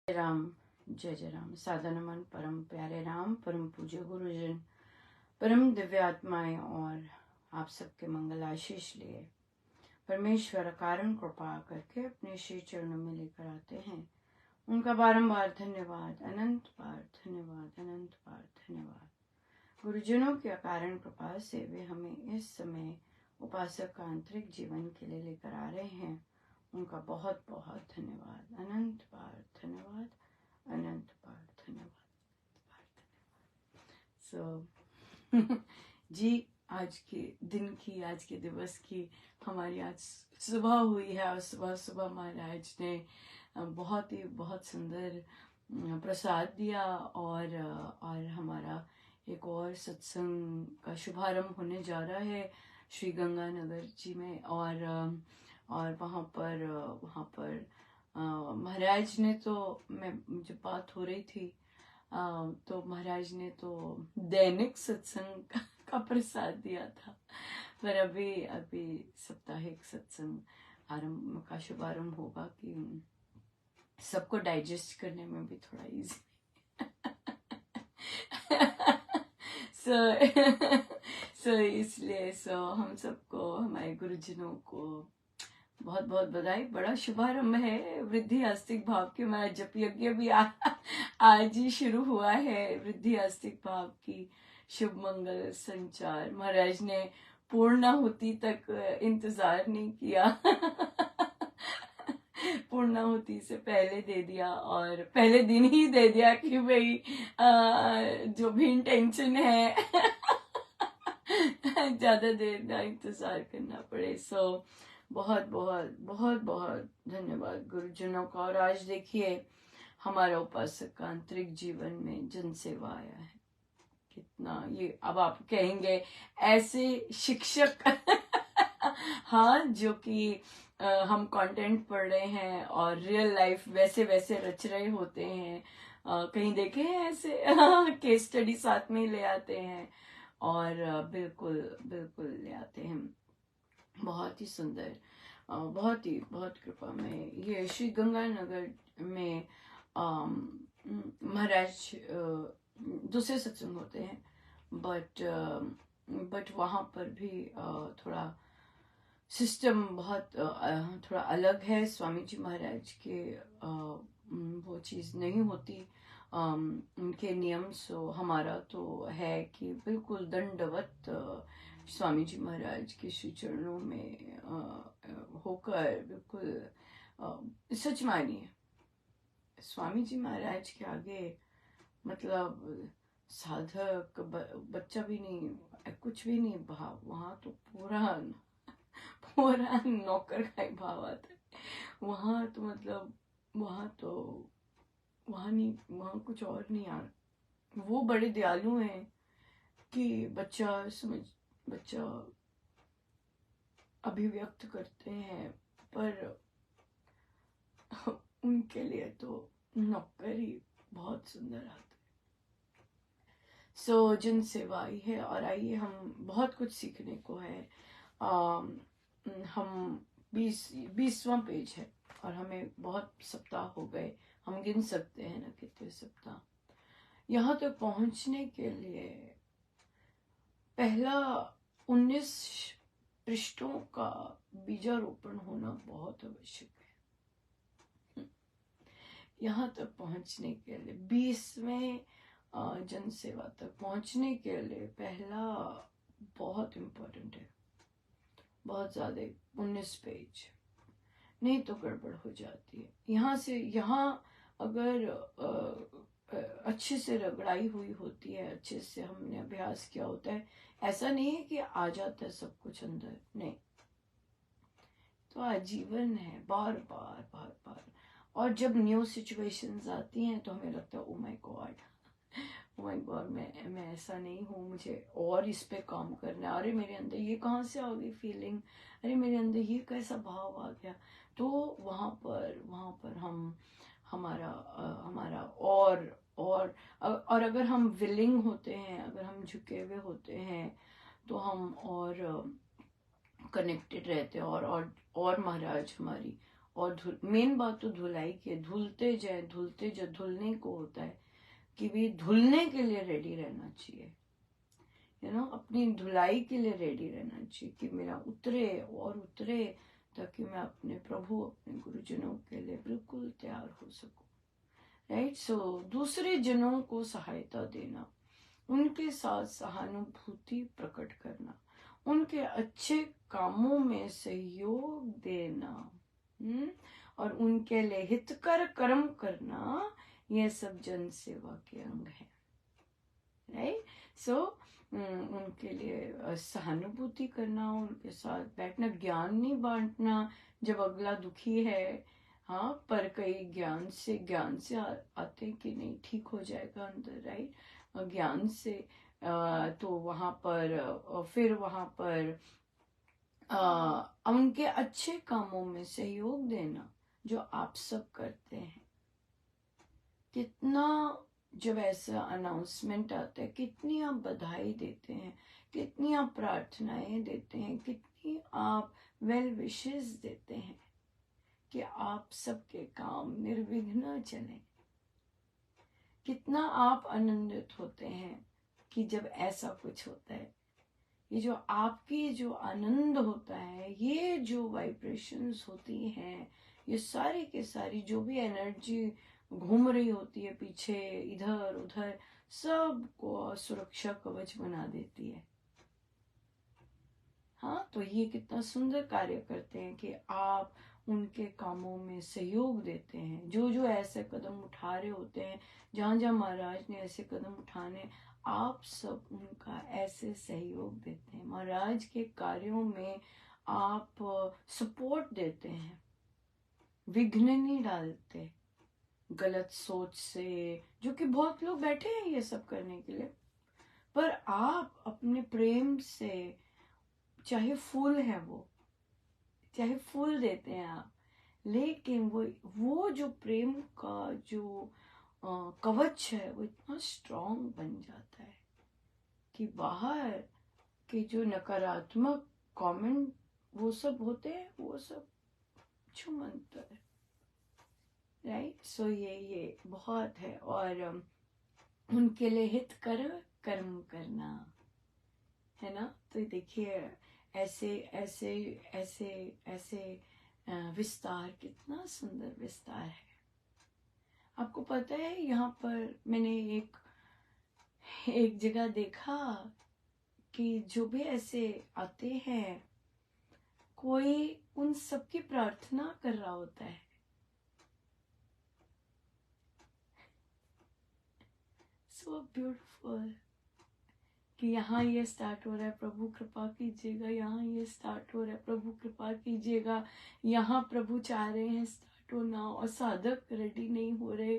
राम, जय जय राम। सादा नमन परम प्यारे राम, परम पूज्य गुरुजन, परम दिव्य आत्माएं और आप सबके मंगल आशीष लिए परमेश्वर कारण कृपा करके अपने श्री चरणों में लेकर आते हैं। उनका बारंबार धन्यवाद, अनंत बार धन्यवाद, अनंत बार धन्यवाद। गुरुजनों के अकारण कृपा से वे हमें इस समय उपासक का आंतरिक जीवन के लिए लेकर आ रहे हैं। उनका बहुत बहुत धन्यवाद, अनंत बार धन्यवाद, अनंत बार धन्यवाद। जी, आज के दिन की, आज के दिवस की हमारी आज सुबह हुई है और सुबह सुबह महाराज ने बहुत सुंदर प्रसाद दिया और हमारा एक और सत्संग का शुभारंभ होने जा रहा है श्री गंगानगर जी में। और वहाँ पर महाराज ने तो, जब बात हो रही थी तो महाराज ने तो दैनिक सत्संग का प्रसाद दिया था, पर अभी साप्ताहिक सत्संग आरंभ का शुभारंभ होगा कि सबको डाइजेस्ट करने में भी थोड़ा इजी इसलिए हम सबको, हमारे गुरुजनों को बहुत बहुत बधाई। बड़ा शुभारंभ है वृद्धि आस्तिक भाव के। हमारा जप यज्ञ भी आज ही शुरू हुआ है। वृद्धि आस्तिक भाव की शुभ मंगल संचार, महाराज ने पूर्णाहुति तक इंतजार नहीं किया पूर्णाहुति से पहले दे दिया और पहले दिन ही दे दिया कि भाई जो भी इंटेंशन है ज्यादा देर ना इंतजार करना पड़े। बहुत बहुत बहुत बहुत धन्यवाद गुरुजनों का। और आज देखिए हमारा उपासक का आंतरिक जीवन में जन सेवा आया है। कितना ये, अब आप कहेंगे ऐसे शिक्षक हाँ, जो कि हम कंटेंट पढ़ रहे हैं और रियल लाइफ वैसे वैसे रच रहे होते हैं। कहीं देखे हैं ऐसे केस स्टडी साथ में ले आते हैं और बिल्कुल बिल्कुल ले आते हैं। बहुत ही सुंदर, बहुत कृपा में ये श्री गंगानगर में महाराज दूसरे सत्संग होते हैं, बट वहाँ पर भी थोड़ा सिस्टम बहुत थोड़ा अलग है। स्वामी जी महाराज के वो चीज़ नहीं होती उनके नियम। हमारा तो है कि बिल्कुल दंडवत स्वामी जी महाराज के श्री चरणों में होकर बिल्कुल सच मानिए, स्वामी जी महाराज के आगे मतलब साधक बच्चा भी नहीं, कुछ भी नहीं भाव। वहाँ तो पूरा नौकर का ही भाव आता है। वहाँ तो मतलब वहाँ कुछ और नहीं आ। वो बड़े दयालु हैं कि बच्चा अभिव्यक्त करते हैं, पर उनके लिए तो नौकर ही बहुत सुंदर आते हैं। जिन सेवाई है और आइए, हम बहुत कुछ सीखने को है। हम 20वां पेज है और हमें बहुत सप्ताह हो गए, हम गिन सकते हैं ना कितने सप्ताह। यहाँ तक पहुंचने के लिए पहला 19 पृष्ठों का बीजारोपण होना बहुत आवश्यक है। यहाँ तक पहुंचने के लिए 20वें जन सेवा तक पहुंचने के लिए पहला बहुत इम्पोर्टेंट है, बहुत ज्यादा। 19 पेज नहीं तो गड़बड़ हो जाती है। यहाँ से यहाँ अगर अच्छे से रगड़ाई हुई होती है, अच्छे से हमने अभ्यास किया होता है, ऐसा नहीं है कि आ जाता है सब कुछ अंदर, नहीं, तो आजीवन है, बार बार बार बार। और जब न्यू सिचुएशंस आती हैं तो हमें लगता है ओ माय गॉड, मैं ऐसा नहीं हूँ, मुझे और इस पे काम करना है। अरे मेरे अंदर ये कहाँ से आ गई फीलिंग, अरे मेरे अंदर ये कैसा भाव आ गया। तो वहाँ पर हम हमारा और अगर हम विलिंग होते हैं, अगर हम झुके हुए होते हैं, तो हम और कनेक्टेड रहते हैं और महाराज हमारी और मेन बात तो धुलाई की है, धुलते जाए धुलने को होता है कि भी धुलने के लिए रेडी रहना चाहिए, अपनी धुलाई के लिए रेडी रहना चाहिए कि मेरा उतरे और उतरे, ताकि मैं अपने प्रभु अपने गुरुजनों के लिए बिल्कुल तैयार हो सकूं। राइट। सो दूसरे जनों को सहायता देना, उनके साथ सहानुभूति प्रकट करना, उनके अच्छे कामों में सहयोग देना, और उनके लिए हितकर कर्म करना, यह सब जन सेवा के अंग है। राइट। सो उनके लिए सहानुभूति करना, उनके साथ बैठना, ज्ञान नहीं बांटना जब अगला दुखी है। हाँ, पर कई ज्ञान से आते कि नहीं ठीक हो जाएगा अंदर। राइट। ज्ञान से तो वहां पर फिर वहां पर उनके अच्छे कामों में सहयोग देना जो आप सब करते हैं। कितना जब ऐसा अनाउंसमेंट आता है, कितनी आप बधाई देते हैं, कितनी आप प्रार्थनाएं देते हैं, कितनी आप वेल विशेस देते हैं कि आप सबके काम निर्विघ्न चले। कितना आप आनंदित होते हैं कि जब ऐसा कुछ होता है। ये जो आपकी जो आनंद होता है, ये जो वाइब्रेशंस होती हैं, ये सारी के सारी जो भी एनर्जी घूम रही होती है पीछे इधर उधर, सबको सुरक्षा कवच बना देती है। हाँ, तो ये कितना सुंदर कार्य करते हैं कि आप उनके कामों में सहयोग देते हैं। जो जो ऐसे कदम उठा रहे होते हैं, जहां जहां महाराज ने ऐसे कदम उठाने, आप सब उनका ऐसे सहयोग देते हैं। महाराज के कार्यों में आप सपोर्ट देते हैं, विघ्न नहीं डालते गलत सोच से, जो कि बहुत लोग बैठे हैं ये सब करने के लिए, पर आप अपने प्रेम से, चाहे फूल है वो, चाहे फूल देते हैं आप, लेकिन वो जो प्रेम का जो कवच है वो इतना स्ट्रांग बन जाता है कि बाहर के जो नकारात्मक कमेंट वो सब होते हैं, वो सब छुमंतर है। राइट। सो ये बहुत है। और उनके लिए हित कर्म करना है ना। तो देखिए ऐसे ऐसे ऐसे ऐसे विस्तार, कितना सुंदर विस्तार है। आपको पता है, यहाँ पर मैंने एक जगह देखा कि जो भी ऐसे आते हैं, कोई उन सबकी प्रार्थना कर रहा होता है। सो ब्यूटीफुल कि यहाँ ये स्टार्ट हो रहा है, प्रभु कृपा कीजिएगा, यहाँ ये स्टार्ट हो रहा है, प्रभु कृपा कीजिएगा, यहाँ प्रभु चाह रहे हैं स्टार्ट होना और साधक रेडी नहीं हो रहे,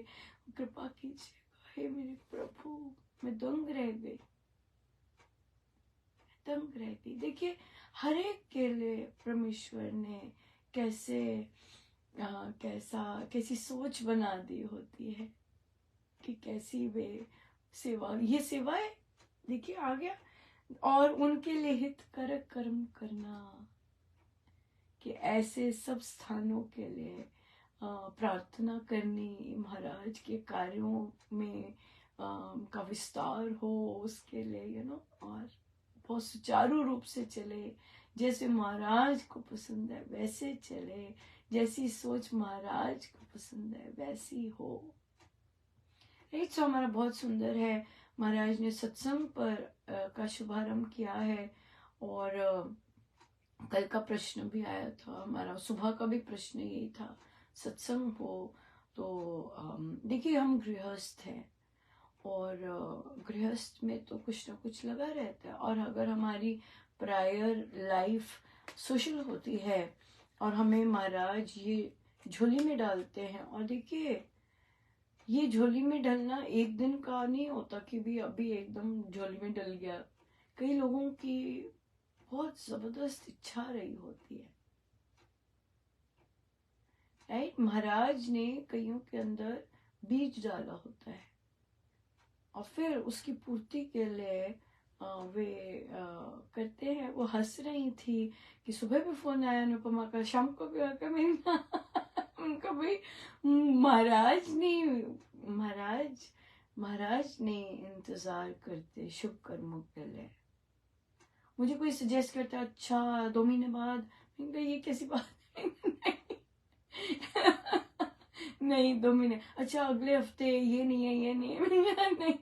कृपा कीजिएगा हे मेरे प्रभु। मैं दंग रह गई। देखिए हर एक के लिए परमेश्वर ने कैसी सोच बना दी होती है कि कैसी वे सेवा, ये सेवाएं देखिए आ गया। और उनके लिए हितकर कर्म करना, कि ऐसे सब स्थानों के लिए प्रार्थना करनी, महाराज के कार्यों में का विस्तार हो, उसके लिए और बहुत सुचारू रूप से चले, जैसे महाराज को पसंद है वैसे चले, जैसी सोच महाराज को पसंद है वैसी हो। एक हमारा बहुत सुंदर है, महाराज ने सत्संग पर का शुभारंभ किया है। और कल का प्रश्न भी आया था हमारा, सुबह का भी प्रश्न यही था, सत्संग हो तो देखिए हम गृहस्थ हैं, और गृहस्थ में तो कुछ ना कुछ लगा रहता है। और अगर हमारी प्रायर लाइफ सोशल होती है और हमें महाराज ये झोली में डालते हैं, और देखिए ये झोली में डलना एक दिन का नहीं होता कि भी अभी एकदम झोली में डल गया। कई लोगों की बहुत जबरदस्त इच्छा रही होती है। राइट। महाराज ने कईयों के अंदर बीज डाला होता है, और फिर उसकी पूर्ति के लिए वे करते हैं। वो हंस रही थी कि सुबह भी फोन आया अनुपमा का, शाम को भी आकर मेरी कभी महाराज ने इंतजार करते शुभ कर्मों के लिए। मुझे कोई सजेस्ट करता है, अच्छा 2 महीने बाद, ये कैसी बात है? नहीं 2 महीने, अच्छा अगले हफ्ते, ये नहीं है, ये नहीं है। नहीं,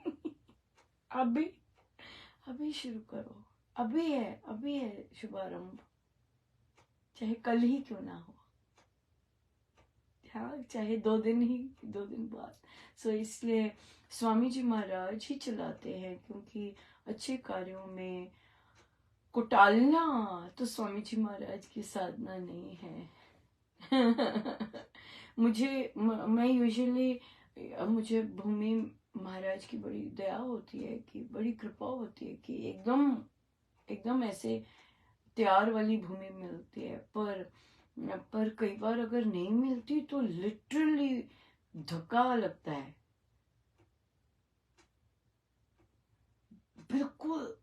अभी शुरू करो, अभी है शुभारंभ, चाहे कल ही क्यों ना हो, हाँ, चाहे 2 दिन बाद। सो इसलिए स्वामी जी महाराज ही चलाते हैं, क्योंकि अच्छे कार्यों में को टालना तो स्वामी जी महाराज की साधना नहीं है। मैं यूजुअली, मुझे भूमि महाराज की बड़ी दया होती है, कि बड़ी कृपा होती है कि एकदम ऐसे तैयार वाली भूमि मिलती है, पर कई बार अगर नहीं मिलती तो लिटरली धक्का लगता है, बिल्कुल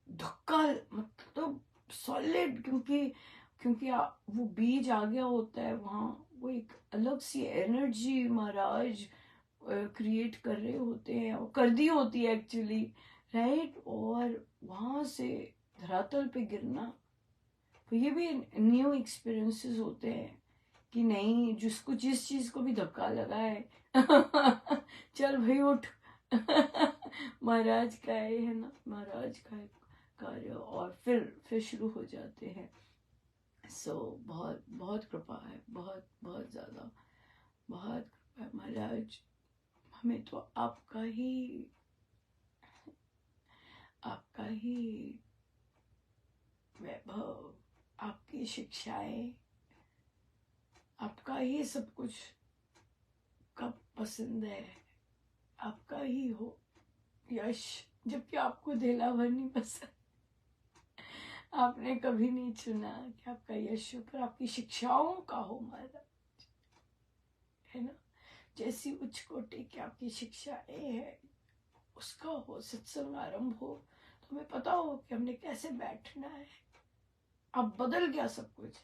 धक्का, मतलब सॉलिड, क्योंकि वो बीज आ गया होता है वहां, वो एक अलग सी एनर्जी महाराज क्रिएट कर रहे होते हैं, और कर दी होती है एक्चुअली, राइट। और वहां से धरातल पे गिरना, तो ये भी न्यू एक्सपीरियंसेस होते हैं, कि नहीं, जिसको जिस चीज को भी धक्का लगा है चल भाई उठ। महाराज का है ना, महाराज का है कार्य, और फिर शुरू हो जाते हैं। सो बहुत बहुत कृपा है, बहुत बहुत ज्यादा, बहुत कृपा है महाराज। हमें तो आपका ही वैभव, आपकी शिक्षाएं, आपका ही सब कुछ कब पसंद है, आपका ही हो यश, जबकि आपको धेलाभर नहीं पसंद। आपने कभी नहीं चुना कि आपका यश हो, पर आपकी शिक्षाओं का हो महाराज, है ना। जैसी उच्च कोटि की आपकी शिक्षाएं है, उसका हो, सत्संग आरंभ हो, तो हमें पता हो कि हमने कैसे बैठना है। अब बदल गया सब कुछ,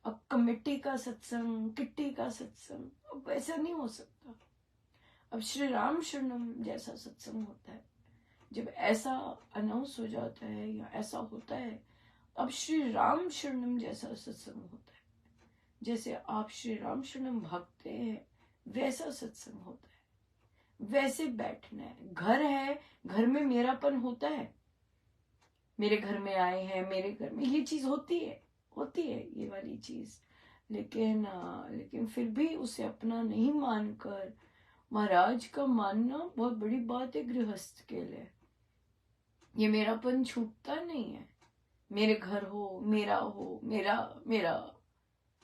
अब कमेटी का सत्संग, किट्टी का सत्संग, अब वैसा नहीं हो सकता। अब श्री राम शरणम जैसा सत्संग होता है, जब ऐसा अनाउंस हो जाता है या ऐसा होता है, अब श्री राम शरणम जैसा सत्संग होता है। जैसे आप श्री राम शरणम भागते हैं, वैसा सत्संग होता है, वैसे बैठना है। घर है, घर में मेरापन होता है, मेरे घर में आए हैं, मेरे घर में ये चीज होती है ये वाली चीज, लेकिन फिर भी उसे अपना नहीं मानकर महाराज का मानना बहुत बड़ी बात है गृहस्थ के लिए। ये मेरापन छूटता नहीं है, मेरे घर हो,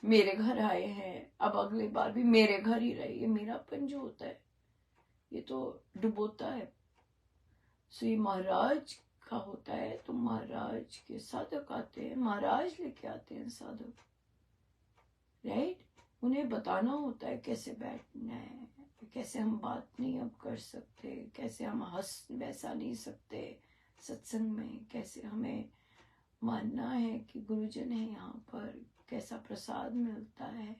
मेरे घर आए हैं, अब अगली बार भी मेरे घर ही रहे, ये मेरापन जो होता है ये तो डुबोता है। सो ये महाराज का होता है, तो महाराज के साधक आते हैं, महाराज लेके आते हैं साधक, राइट। उन्हें बताना होता है कैसे बैठना है, कैसे हम बात नहीं अब कर सकते, कैसे हम हंस वैसा नहीं सकते सत्संग में, कैसे हमें मानना है कि गुरुजन है यहाँ पर, कैसा प्रसाद मिलता है,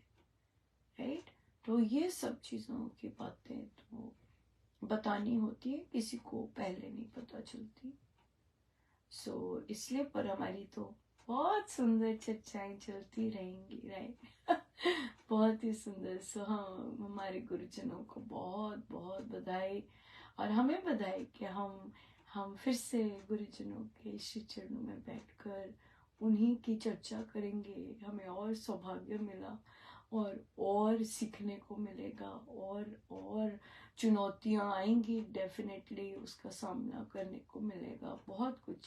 राइट। तो ये सब चीजों की बातें तो बतानी होती है, किसी को पहले नहीं पता चलती। सो इसलिए पर हमारी तो बहुत सुंदर चर्चाएं चलती रहेंगी, राइट। बहुत ही सुंदर। सो हाँ, हमारे गुरुजनों को बहुत बहुत बधाई, और हमें बधाई कि हम फिर से गुरुजनों के श्री चरणों में बैठकर उन्हीं की चर्चा करेंगे। हमें और सौभाग्य मिला, और सीखने को मिलेगा, और चुनौतियां आएंगी, डेफिनेटली उसका सामना करने को मिलेगा, बहुत कुछ।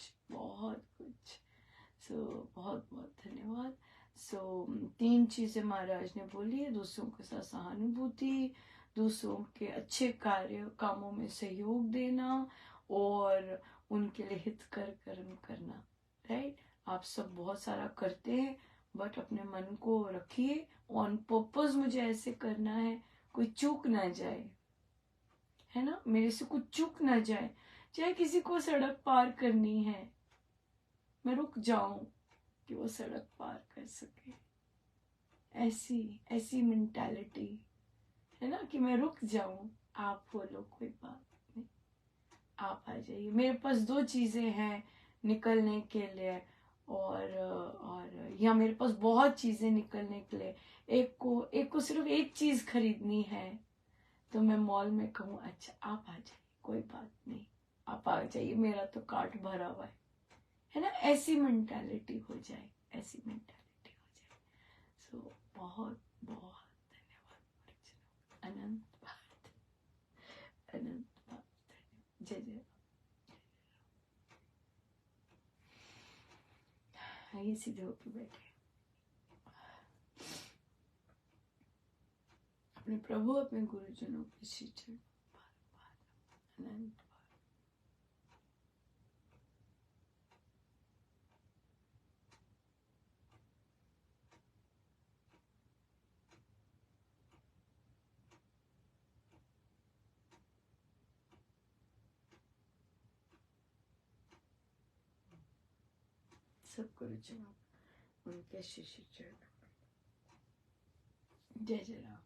सो बहुत बहुत धन्यवाद। सो 3 चीजें महाराज ने बोली है, दूसरों के साथ सहानुभूति, दूसरों के अच्छे कामों में सहयोग देना, और उनके लिए हितकर कर्म करना, राइट। आप सब बहुत सारा करते हैं, बट अपने मन को रखिए, ऑन पर्पस मुझे ऐसे करना है, कोई चूक ना जाए, है ना, मेरे से कुछ चूक ना जाए। चाहे किसी को सड़क पार करनी है, मैं रुक जाऊं कि वो सड़क पार कर सके, ऐसी ऐसी मेंटालिटी है ना कि मैं रुक जाऊं, आप बोलो कोई बात नहीं, आप आ जाइए। मेरे पास 2 चीजें हैं निकलने के लिए, और या मेरे पास बहुत चीजें निकलने के लिए। एक को सिर्फ एक चीज खरीदनी है, तो मैं मॉल में कहूँ अच्छा आप आ जाइए, कोई बात नहीं, आप आ जाइए, मेरा तो कार्ट भरा हुआ है ना। ऐसी मेंटालिटी हो जाए, ऐसी मेंटालिटी हो जाए। सो बहुत बहुत धन्यवाद। अनंत बात, अनंत बात। जय जय। आइए सीधे होके बैठे, अपने प्रभु अपने गुरुजनों के श्री चरण अनंत बार। सब गुरुजनों उनके श्री चरण। जय जय राम।